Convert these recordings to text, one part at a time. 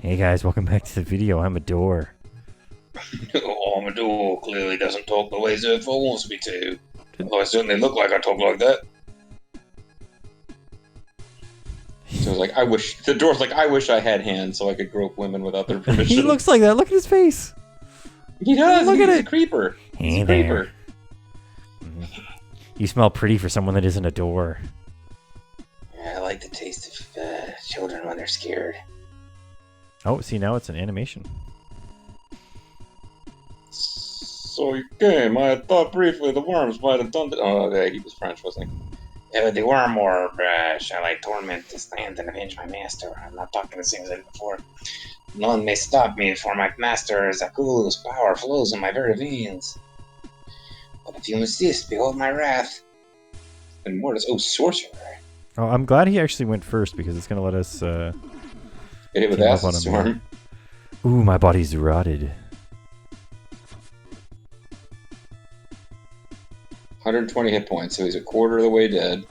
Hey guys, welcome back to the video. I'm a door. Oh, Amador clearly doesn't talk the way Zerfall wants me to. Although I certainly look like I talk like that. So I was like, the door's like, I wish I had hands so I could grope women without their permission. He looks like that. Look at his face. He does. Look at He's it. a creeper. He's Hey a creeper. there. You smell pretty for someone that isn't a door. I like the taste of children when they're scared. Oh, see, now it's an animation. So you came. I had thought briefly the worms might have done it. Oh, okay, he was French, wasn't he? The worm or shall I torment this land and avenge my master? I'm not talking the same as I did before. None may stop me, for my master Zakulu's power flows in my very veins. But if you insist, behold my wrath. And more is sorcerer. Oh, I'm glad he actually went first because it's gonna let us Hit it with team up acid on him. storm. Ooh, my body's rotted. 120 hit points, so he's a quarter of the way dead.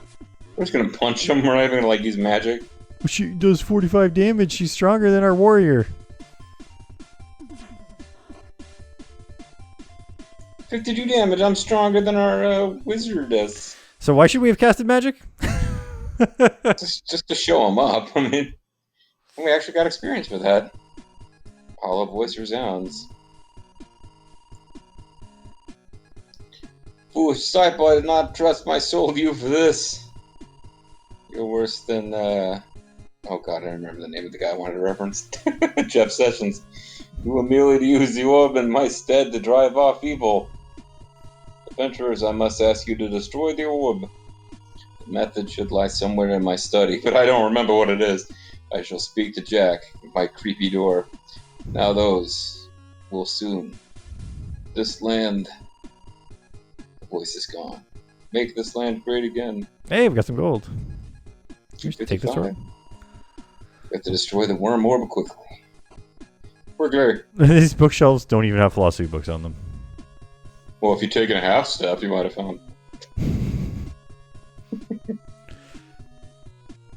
We're just gonna punch him. We're not even gonna use magic. She does 45 damage. She's stronger than our warrior. 52 damage. I'm stronger than our wizard is. So why should we have casted magic? just to show him up. I mean, we actually got experience with that. All of voice resounds. Foolish disciple, I did not trust my soul to you for this. You're worse than, oh god, I don't remember the name of the guy I wanted to reference. Jeff Sessions. You were merely to use the orb in my stead to drive off evil. Adventurers, I must ask you to destroy the orb. The method should lie somewhere in my study, but I don't remember what it is. I shall speak to Jack, my creepy door. Now those will soon. This land... The voice is gone. Make this land great again. Hey, we got some gold. Take this 55. sword. We have to destroy the worm orb quickly. Quickly. These bookshelves don't even have philosophy books on them. Well, if you'd taken a half step, you might have found.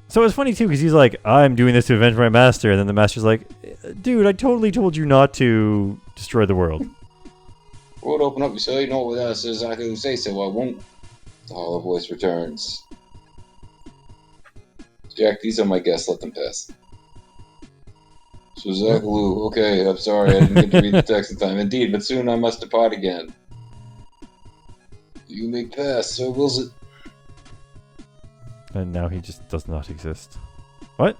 So it's funny too, because he's like, I'm doing this to avenge my master, and then the master's like, dude, I totally told you not to destroy the world. World open up, you say, no, with us, as I can say so, I won't. The hollow voice returns. Jack, these are my guests, let them pass. So Zakalu, okay, I'm sorry, I didn't get to read the text in time. Indeed, but soon I must depart again. You may pass, so wills it. And now he just does not exist. What?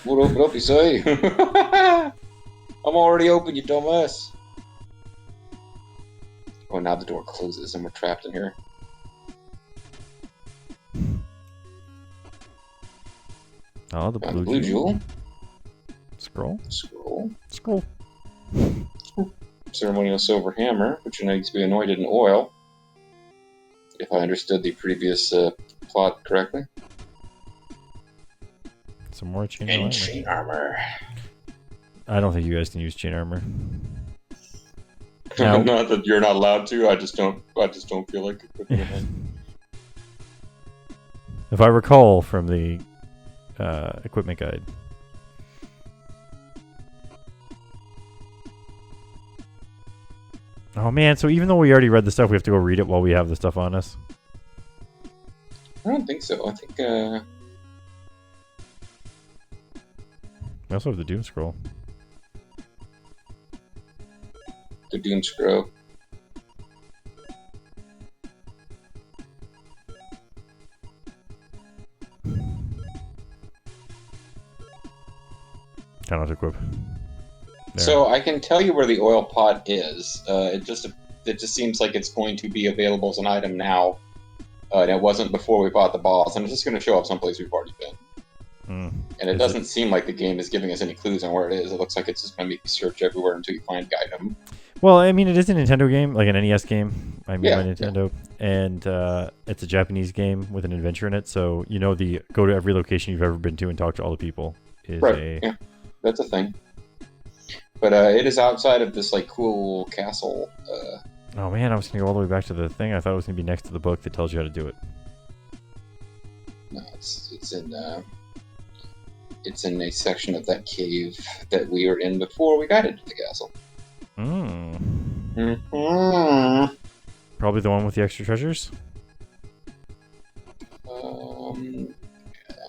World open up, you say? I'm already open, you dumbass. Oh, now the door closes and we're trapped in here. Oh, the blue, Blue jewel. Scroll. Scroll. Scroll. Ceremonial silver hammer, which needs to be anointed in oil. If I understood the previous plot correctly. Some more chain And armor. chain armor. I don't think you guys can use chain armor. Now- Not that you're not allowed to. I just don't feel like equipping it. If I recall from the equipment guide. Oh man, so even though we already read the stuff, we have to go read it while we have the stuff on us? I don't think so. I think We also have the Doom Scroll. the Doom Scroll. Cannot equip. There. So I can tell you where the oil pot is. It just seems like it's going to be available as an item now. And it wasn't before we bought the boss, and it's just going to show up someplace we've already been. And it doesn't seem like the game is giving us any clues on where it is. It looks like it's just going to make you search everywhere until you find the item. Well, I mean, it is a Nintendo game, like an NES game. I mean, Yeah, by Nintendo. And it's a Japanese game with an adventure in it. So, you know, the go to every location you've ever been to and talk to all the people is Right, yeah, that's a thing. But it is outside of this, like, cool castle. Oh, man, I was going to go all the way back to the thing. I thought it was going to be next to the book that tells you how to do it. No, it's in... It's in a section of that cave that we were in before we got into the castle. Probably the one with the extra treasures? No,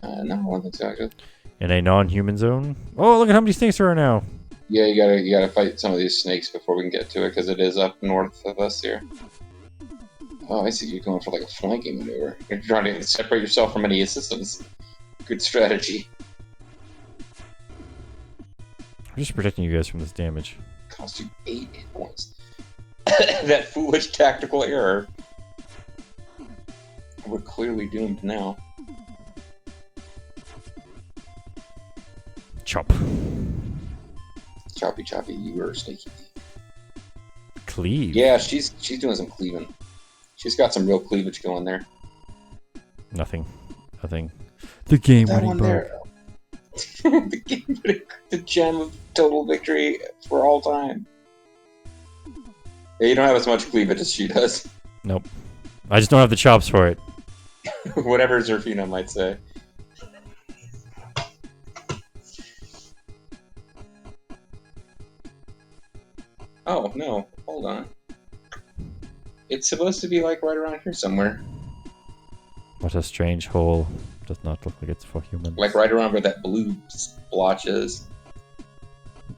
I don't think so, actually. In a non-human zone? Oh, look at how many snakes there are now. Yeah, you gotta fight some of these snakes before we can get to it, because it is up north of us here. Oh, I see. You're going for like a flanking maneuver. You're trying to separate yourself from any assistance. Good strategy. I'm just protecting you guys from this damage. Cost you 8 hit points. That foolish tactical error. We're clearly doomed now. Chop. Choppy, you were sneaky. Cleave. Yeah, she's doing some cleaving. She's got some real cleavage going there. Nothing. The game-winning bug. The gem of total victory for all time. Yeah, you don't have as much cleavage as she does. Nope. I just don't have the chops for it. Whatever Zerfina might say. Oh, no. Hold on. It's supposed to be like right around here somewhere. What a strange hole. Does not look like it's for humans. Like right around where that blue splotch is.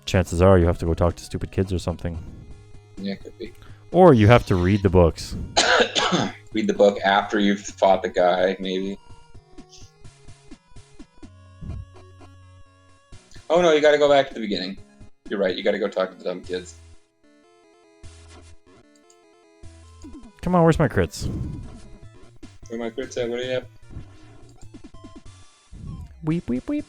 Chances are you have to go talk to stupid kids or something. Yeah, it could be. Or you have to read the books. Read the book after you've fought the guy, maybe. Oh no, you gotta go back to the beginning. You're right, you gotta go talk to the dumb kids. Come on, where's my crits? Where my crits at? What do you have? Weep, weep, weep.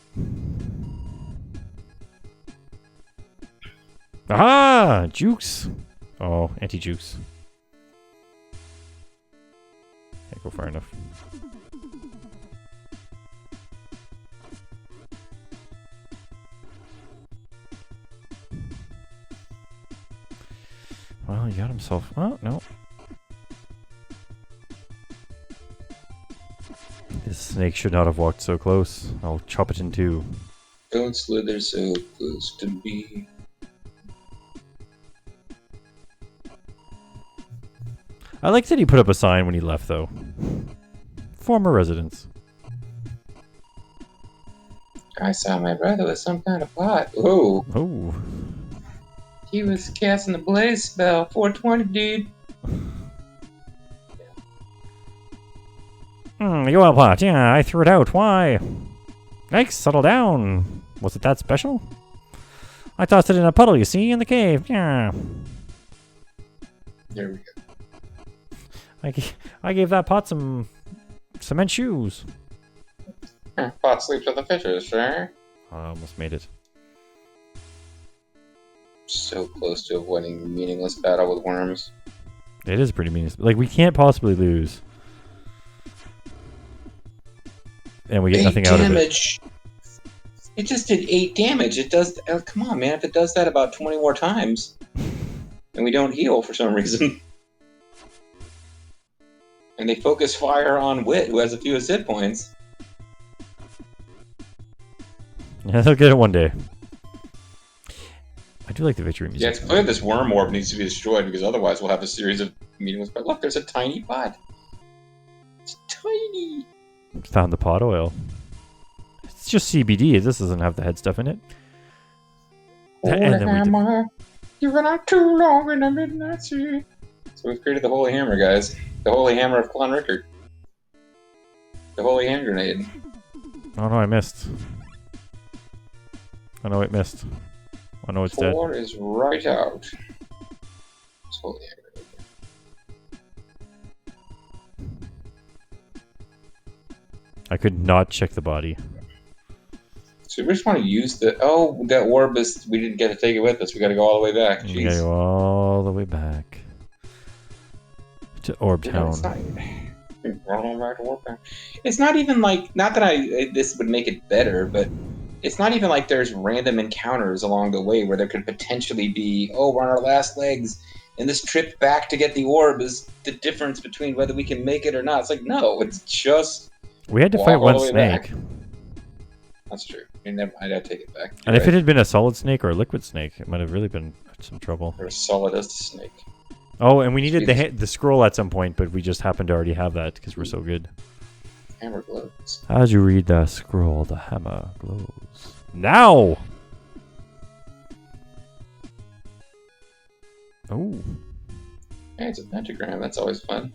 Aha! Jukes! Oh, anti-jukes. Can't go far enough. Well, he got himself... Oh, no. This snake should not have walked so close. I'll chop it in two. Don't slither so close to me. I like that he put up a sign when he left, though. Former residents. I saw my brother with some kind of pot. Whoa. Oh. He was casting the blaze spell. 420, dude. You have pot. Yeah, I threw it out. Why? Yikes, settle down. Was it that special? I tossed it in a puddle, you see, in the cave. Yeah. There we go. I gave that pot some cement shoes. Pot sleeps with the fishes, sure. I almost made it. So close to avoiding a meaningless battle with worms. It is pretty meaningless. Like, we can't possibly lose. And we get nothing out of it. It just did 8 damage. It does... come on, man. If it does that about 20 more times, and we don't heal for some reason... And they focus fire on Wit, who has the fewest hit points. Yeah, they'll get it one day. I do like the victory music. Yeah, it's clear this worm orb needs to be destroyed, because otherwise we'll have a series of meaningless... But look, there's a tiny pot. It's tiny. Found the pot oil. It's just CBD. This doesn't have the head stuff in it. Holy hammer. You've been out too long in the midnight sea. So we've created the Holy Hammer, guys. The Holy Hammer of Clon Rickard. The Holy Hand Grenade. Oh no, I missed. Oh no, it missed. Oh no, it's dead. 4 is right out. It's Holy Hand Grenade. I could not check the body. So we just want to use the... Oh, that orb is... We didn't get to take it with us. We gotta go all the way back. Jeez. We gotta go all the way back. To Orb Town. It's not even like... Not that this would make it better, but... It's not even like there's random encounters along the way where there could potentially be... Oh, we're on our last legs, and this trip back to get the orb is the difference between whether we can make it or not. It's like, no, it's just... We had to fight one snake. That's true. I mean, I'd take it back. And if it had been a solid snake or a liquid snake, it might have really been some trouble. Or a solid as a snake. Oh, and we needed the scroll at some point, but we just happened to already have that because we're so good. Hammer glows. As you read the scroll, the hammer glows. Now! Oh. Hey, it's a pentagram. That's always fun.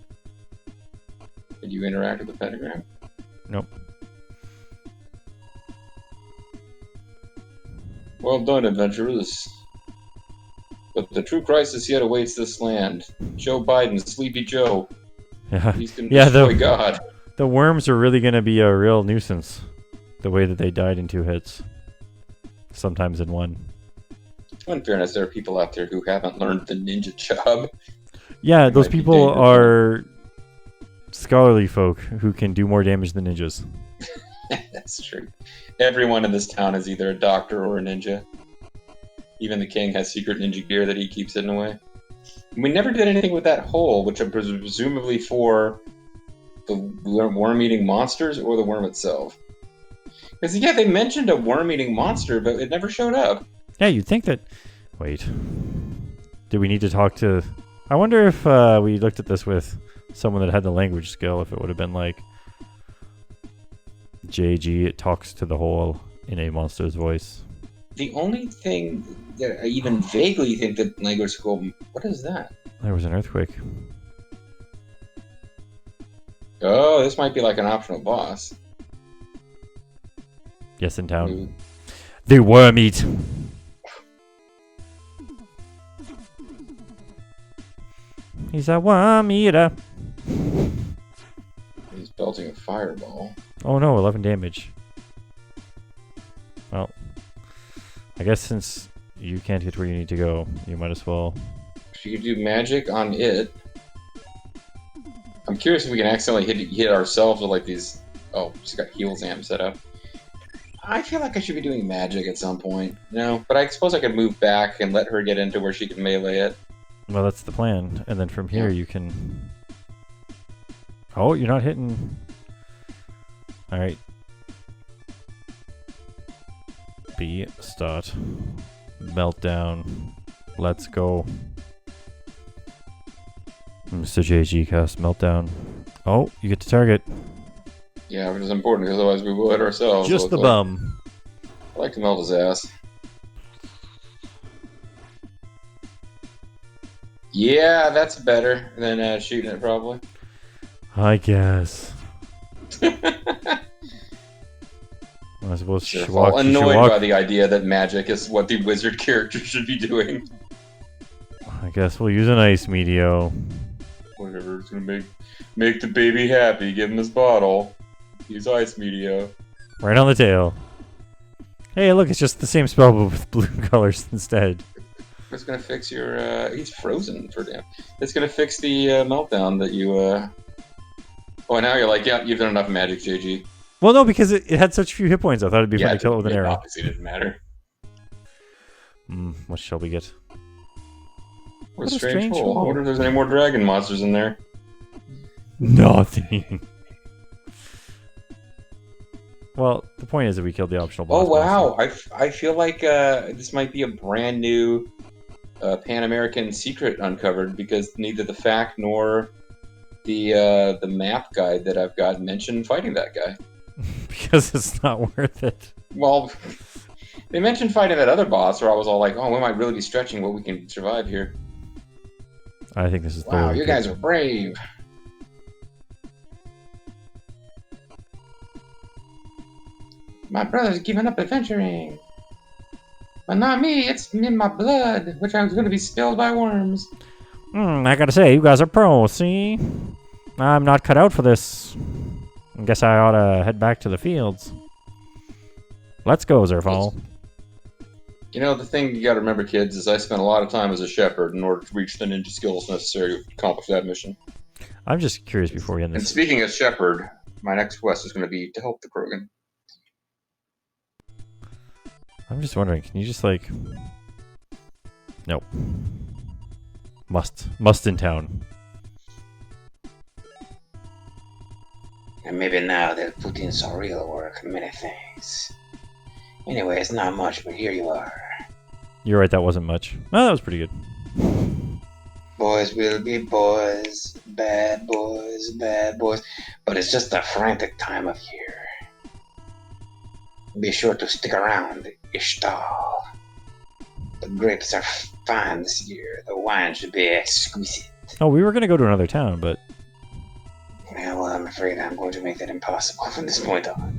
Did you interact with the pentagram? Nope. Well done, adventurers. But the true crisis yet awaits this land. Joe Biden, Sleepy Joe. Yeah. He's going to destroy God. The worms are really going to be a real nuisance. The way that they died in 2 hits. Sometimes in 1. In fairness, there are people out there who haven't learned the ninja job. Yeah, those people are scholarly folk who can do more damage than ninjas. That's true. Everyone in this town is either a doctor or a ninja. Even the king has secret ninja gear that he keeps hidden away. We never did anything with that hole, which is presumably for the worm-eating monsters or the worm itself. Because, yeah, they mentioned a worm-eating monster, but it never showed up. Yeah, you'd think that... Wait. Do we need to talk to... I wonder if we looked at this with someone that had the language skill, if it would have been like... JG, it talks to the hole in a monster's voice. The only thing that I even vaguely think that language skill... What is that? There was an earthquake. Oh, this might be like an optional boss. Yes, in town. Ooh. The worm eat. He's a worm eater. He's belting a fireball. Oh no, 11 damage. Well, I guess since you can't get where you need to go, you might as well. If you could do magic on it. I'm curious if we can accidentally hit ourselves with like these. Oh, she's got heal Zam set up. I feel like I should be doing magic at some point. No, but I suppose I could move back and let her get into where she can melee it. Well, that's the plan. And then from here you can... Oh, you're not hitting... Alright. B, start. Meltdown. Let's go. MysteriousJG cast Meltdown. Oh, you get to target. Yeah, which is important because otherwise we will hit ourselves. Just the bum. I like to melt his ass. Yeah, that's better than shooting it, probably. I guess. I suppose Zerfall, annoyed by the idea that magic is what the wizard character should be doing. I guess we'll use an ice meteor. Whatever, it's gonna make the baby happy. Give him this bottle. Use ice meteor. Right on the tail. Hey, look, it's just the same spell but with blue colors instead. It's gonna fix your. He's frozen for damn. It's gonna fix the meltdown that you. Oh, now you're like, yeah, you've done enough magic, JG. Well, no, because it had such few hit points. I thought it'd be fun to kill it with an arrow. Obviously, it didn't matter. What shall we get? What a strange hole. I wonder if there's any more dragon monsters in there. Nothing. Well, the point is that we killed the optional boss. Oh wow! I feel like this might be a brand new Pan American secret uncovered because neither the fact nor the map guide that I've got mentioned fighting that guy. Because it's not worth it. Well, they mentioned fighting that other boss, where I was all like, "Oh, we might really be stretching what we can survive here." I think this is wow. You guys are brave. My brother's giving up adventuring. But not me, it's in my blood, which I was going to be spilled by worms. I gotta say, you guys are pros, see? I'm not cut out for this. I guess I ought to head back to the fields. Let's go, Zerfall. You know, the thing you gotta remember, kids, is I spent a lot of time as a shepherd in order to reach the ninja skills necessary to accomplish that mission. I'm just curious before we end this. And speaking of shepherd, my next quest is going to be to help the Krogan. I'm just wondering, can you just like... Nope. Must in town. And maybe now they'll put in some real work, many things. Anyway, it's not much, but here you are. You're right, that wasn't much. Oh, that was pretty good. Boys will be boys, bad boys, bad boys. But it's just a frantic time of year. Be sure to stick around, Ishtal. The grapes are fine this year. The wine should be exquisite. Oh, we were going to go to another town, but... Yeah, well, I'm afraid I'm going to make that impossible from this point on.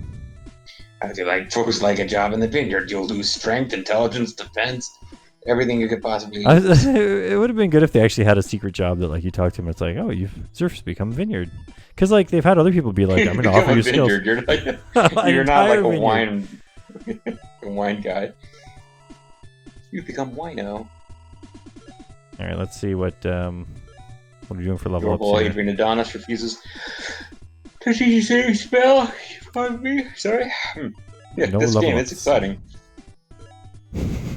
I feel like folks like a job in the vineyard. You'll lose strength, intelligence, defense, everything you could possibly use. It would have been good if they actually had a secret job that, like, you talk to them, it's like, oh, Zerf's become vineyard. Because, like, they've had other people be like, I'm going to offer you skills. You're, like, you're not like a wine, a wine guy. You become wino. All right, let's see what are we doing for level ups Your boy, here? Adrian Adonis, refuses to teach you saving spell. Pardon me, sorry. Yeah, No this level game, ups. it's exciting.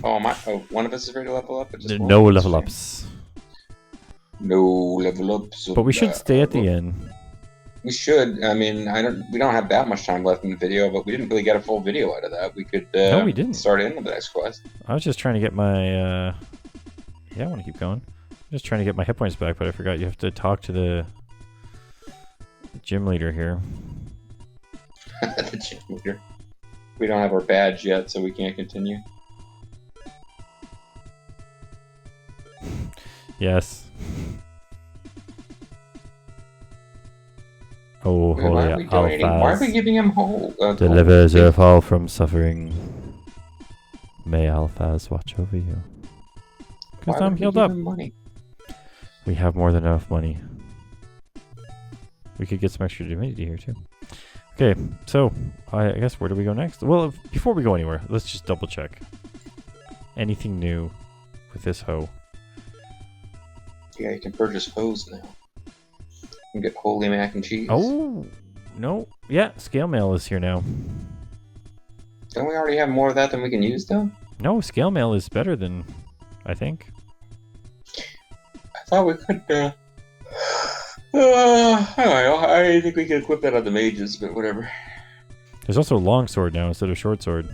Oh, one of us is ready to level up? But just No one? level ups. No level ups. But we should stay at the end. We should. I mean, we don't have that much time left in the video, but we didn't really get a full video out of that. We could No, we didn't. start into the next quest. I was just trying to get my yeah, I want to keep going. I'm just trying to get my hit points back, but I forgot you have to talk to the gym leader here. The gym leader. We don't have our badge yet, so we can't continue. Yes. Oh, holy Why are we donating? Why are we Alphas. giving him whole? Deliver Zerfall from suffering. May Alphas watch over you. Because I'm healed up. Money? We have more than enough money. We could get some extra divinity here too. Okay, so I guess where do we go next? Well, before we go anywhere, let's just double check. Anything new with this hoe? Yeah, you can purchase hose now. You can get holy mac and cheese. Oh, no. Yeah, scale mail is here now. Don't we already have more of that than we can use, though? No, scale mail is better than, I think. I thought we could, I don't know. I think we could equip that on the mages, but whatever. There's also a long sword now instead of short sword.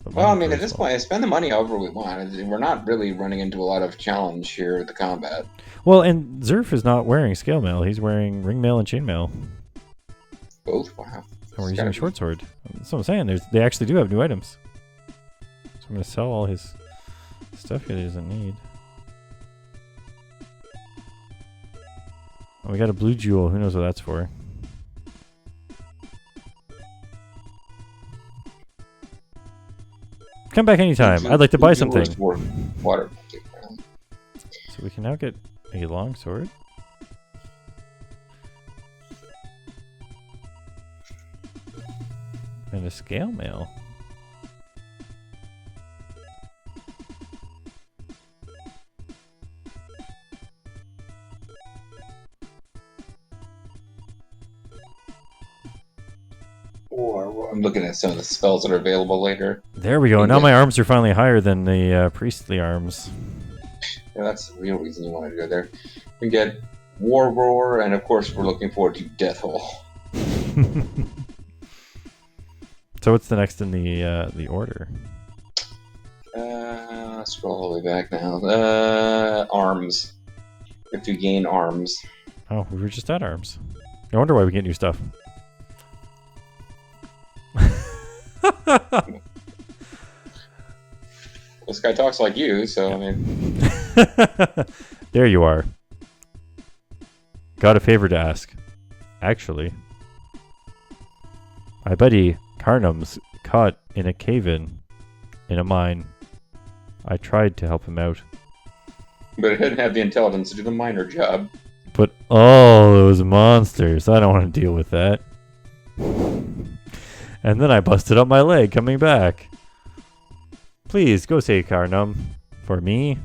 But Well, I mine mean, at goes this well. point, spend the money however we want. We're not really running into a lot of challenge here with the combat. Well, and Zerf is not wearing scale mail. He's wearing ring mail and chain mail. Both? Wow. And we're using a short sword. That's what I'm saying. They actually do have new items. So I'm going to sell all his stuff here that he doesn't need. Oh, we got a blue jewel. Who knows what that's for? Come back anytime. I'd like to buy something. Water. So we can now get a long sword. And a scale mail. Or I'm looking at some of the spells that are available later. There we go. Now my arms are finally higher than the priestly arms. Yeah, that's the real reason you want to go there. We get War Roar, and of course we're looking forward to Death Hole. So what's the next in the order? Scroll all the way back now. Arms. We have to gain arms. Oh, we were just at arms. No wonder why we get new stuff. This guy talks like you, so I mean. There you are. Got a favor to ask. Actually, my buddy Carnum's caught in a cave-in in a mine. I tried to help him out. But it didn't have the intelligence to do the minor job. But all those monsters, I don't want to deal with that. And then I busted up my leg coming back. Please, go save Carnum. For me.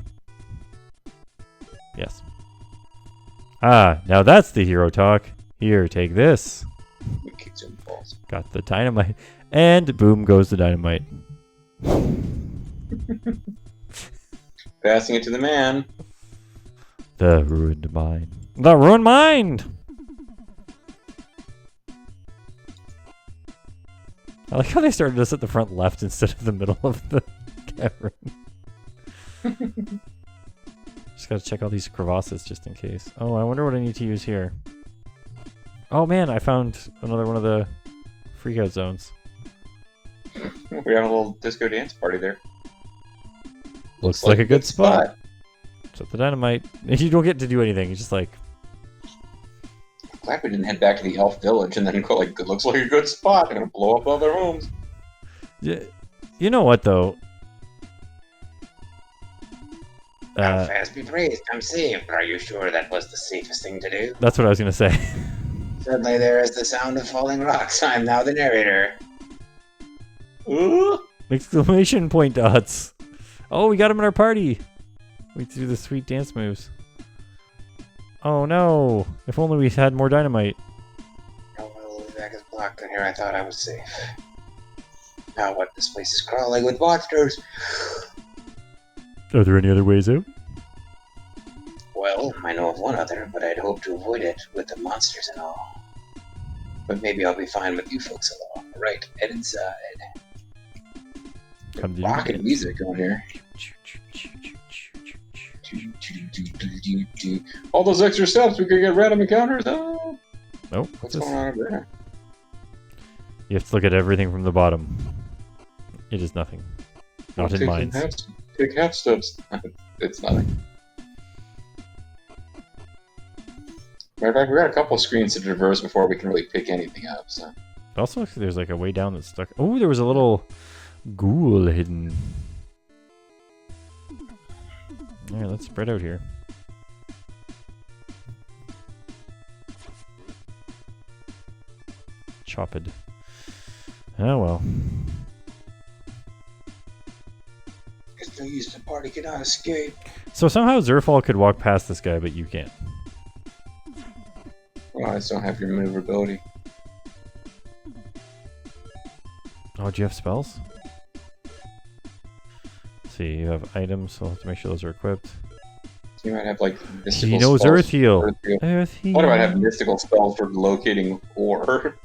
Yes. Ah, now that's the hero talk. Here, take this. We kicked him balls. Got the dynamite. And boom goes the dynamite. Passing it to the man. The ruined mind. The ruined mind! I like how they started us at the front left instead of the middle of the cavern. Just gotta check all these crevasses just in case. Oh, I wonder what I need to use here. Oh man, I found another one of the freakout zones. We have a little disco dance party there. Looks like a good spot. Set the dynamite. You don't get to do anything. It's just like... Glad we didn't head back to the elf village and then go like, it looks like a good spot. I'm gonna blow up all their homes. Yeah, you know what though? How fast be praised, I'm safe. Are you sure that was the safest thing to do? That's what I was gonna say. Suddenly there is the sound of falling rocks. I'm now the narrator. Ooh! Exclamation point dots. Oh, we got him in our party. We do the sweet dance moves. Oh no! If only we had more dynamite. Oh, well, the back is blocked in here. I thought I was safe. Now what? This place is crawling with monsters. Are there any other ways out? Well, I know of one other, but I'd hope to avoid it with the monsters and all. But maybe I'll be fine with you folks along. Right, head inside. Come to rockin' music on here. All those extra steps, we could get random encounters. Oh, nope. What's going on over there? You have to look at everything from the bottom. It is nothing. Not in mines. Take half steps. It's nothing. Matter of fact, we got a couple screens to traverse before we can really pick anything up. So. It also looks like there's like a way down that's stuck. Oh, there was a little ghoul hidden. Alright, let's spread out here. Chopped. Oh well. It's no use, the party cannot escape. So somehow Zerfall could walk past this guy, but you can't. Well, I just don't have your maneuverability. Oh, do you have spells? Let's see, you have items, so I'll have to make sure those are equipped. So you might have like mystical he knows spells. Earth Heal. Earth Heal. What do I have mystical spells for locating ore?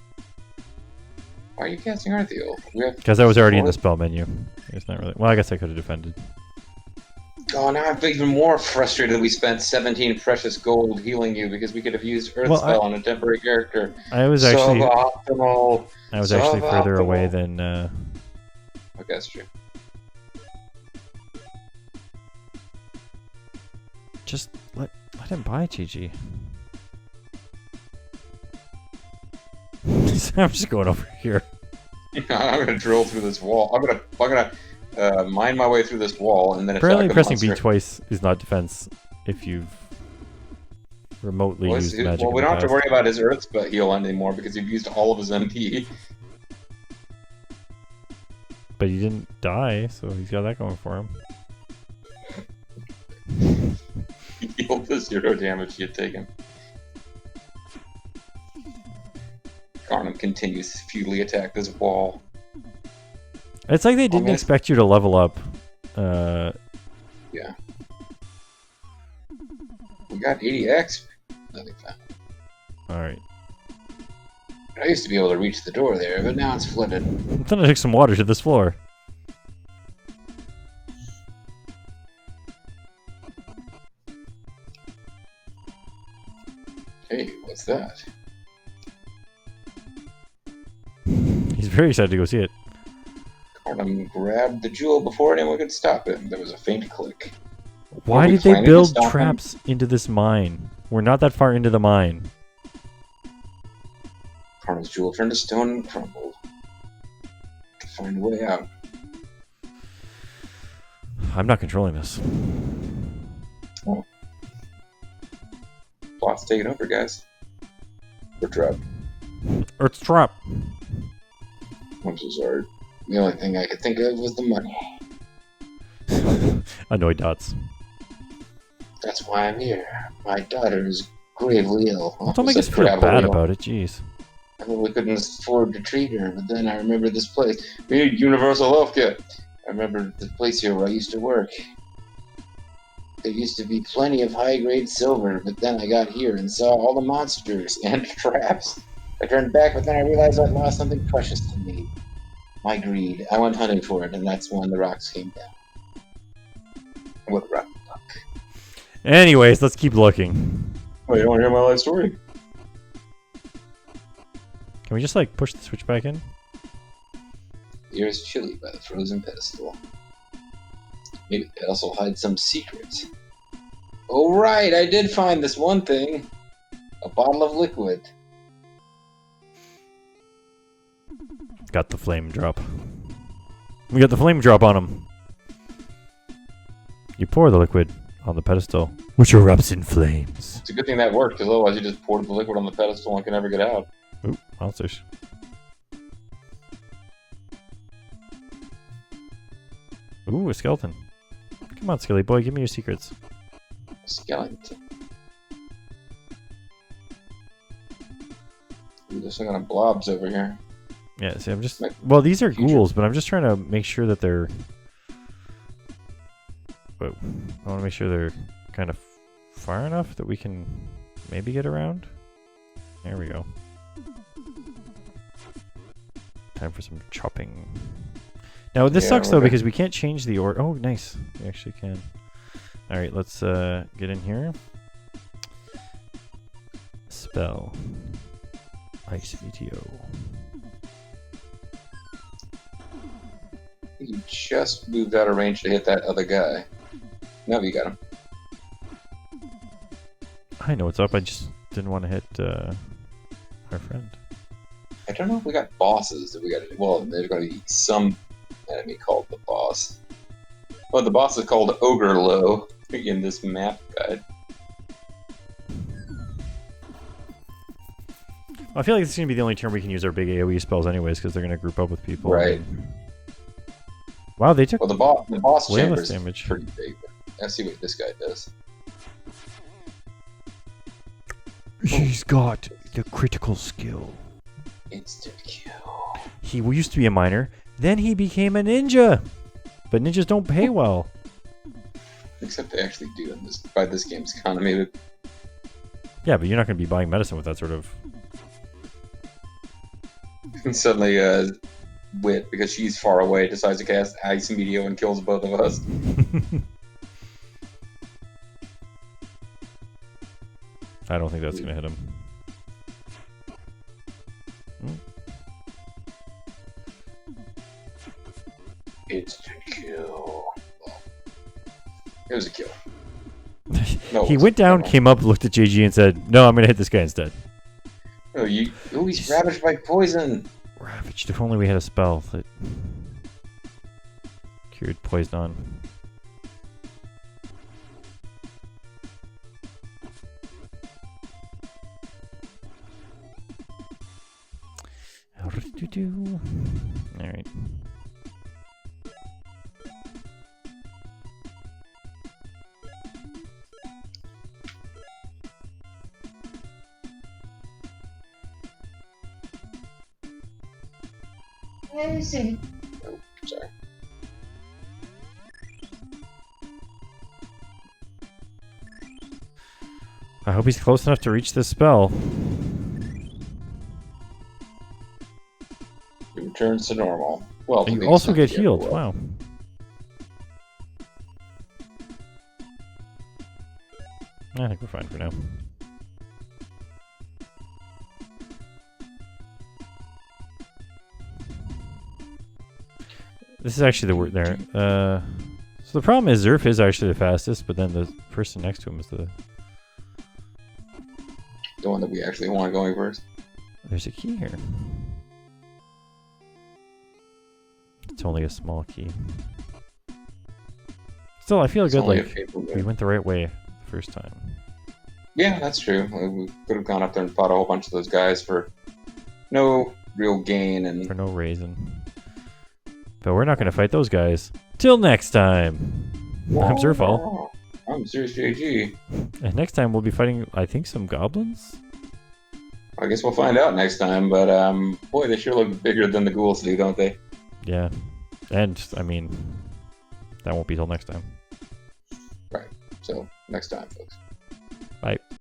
Why are you casting Earth Heal? Because I was already in the spell menu. It's not really. Well, I guess I could have defended. Oh, now I'm even more frustrated that we spent 17 precious gold healing you because we could have used Earth Spell on a temporary character. I was actually suboptimal. I was actually further away than. Okay, that's true. Just let him buy GG. I'm just going over here. I'm gonna drill through this wall. I'm gonna mine my way through this wall and then apparently attack the pressing monster. B twice is not defense if you've remotely used magic. Well, we don't have to worry about his Earth Spell heal anymore because you've used all of his MP. But he didn't die, so he's got that going for him. He healed the 0 damage he had taken. Garnham continues to futilely attack this wall. It's like they didn't expect you to level up. Yeah. We got 80x. Nothing found. Alright. I used to be able to reach the door there, but now it's flooded. I'm gonna take some water to this floor. Hey, what's that? He's very excited to go see it. Garnham grabbed the jewel before anyone could stop it. There was a faint click. Why did they build traps into this mine? We're not that far into the mine. Garnham's jewel turned to stone and crumbled. To find a way out. I'm not controlling this. Oh. Plot's taking over, guys. We're trapped. Earth's trap. I'm so sorry. The only thing I could think of was the money. Annoyed dots. That's why I'm here. My daughter is gravely ill. Don't make us feel bad about it, jeez. I probably couldn't afford to treat her, but then I remembered this place. We need universal healthcare. I remember the place here where I used to work. There used to be plenty of high-grade silver, but then I got here and saw all the monsters and traps. I turned back, but then I realized I'd lost something precious to me. My greed. I went hunting for it, and that's when the rocks came down. What rock? Anyways, let's keep looking. Oh, you don't want to hear my life story? Can we just like push the switch back in? Here's chilly by the frozen pedestal. Maybe the pedestal hides some secrets. Oh right, I did find this one thing. A bottle of liquid. Got the flame drop. We got the flame drop on him. You pour the liquid on the pedestal, which erupts in flames. It's a good thing that worked, because otherwise you just poured the liquid on the pedestal and can never get out. Ooh, monsters. Ooh, a skeleton. Come on, Skelly boy, give me your secrets. Skeleton. Ooh, there's some kind of blobs over here. Yeah, see, I'm just... Well, these are ghouls, but I'm just trying to make sure that they're... Whoa. I want to make sure they're kind of far enough that we can maybe get around. There we go. Time for some chopping. Now, this sucks, though, because we can't change the order. Oh, nice. We actually can. All right, let's get in here. Spell. Ice VTO. You just moved out of range to hit that other guy. Now you got him. I know what's up. I just didn't want to hit our friend. I don't know if we got bosses that we got to do. Well, there's going to be some enemy called the boss. Well, the boss is called Ogre Low in this map guide. I feel like this is going to be the only turn we can use our big AoE spells anyways, because they're going to group up with people. Right. Wow, they took the boss way chamber less is damage. pretty big. Let's see what this guy does. He's got the critical skill. Instant kill. He used to be a miner, then he became a ninja. But ninjas don't pay well. Except they actually do in this by this game's economy. But Yeah, but you're not going to be buying medicine with that sort of... and suddenly, Wit, because she's far away, decides to cast Ice Meteor and kills both of us. I don't think that's going to hit him. Instant kill. It was a kill. No, He went down, came up, looked at JG and said, no, I'm going to hit this guy instead. Oh, he's ravaged by poison. Ravaged. If only we had a spell that cured poison. Alright. Let me see. Oh, sorry. I hope he's close enough to reach this spell. It returns to normal. Well, And you also get healed. Wow. I think we're fine for now. This is actually the word there. So the problem is Zerf is actually the fastest, but then the person next to him is the one that we actually want going first. There's a key here. It's only a small key. Still, I feel good like we went the right way the first time. Yeah, that's true. We could have gone up there and fought a whole bunch of those guys for no real gain and for no reason. But we're not going to fight those guys. Till next time. I'm Zerfall. I'm MysteriousJG. And next time we'll be fighting, I think, some goblins? I guess we'll find out next time, but boy, they sure look bigger than the ghouls do, don't they? Yeah. And, I mean, that won't be till next time. Right. So, next time, folks. Bye.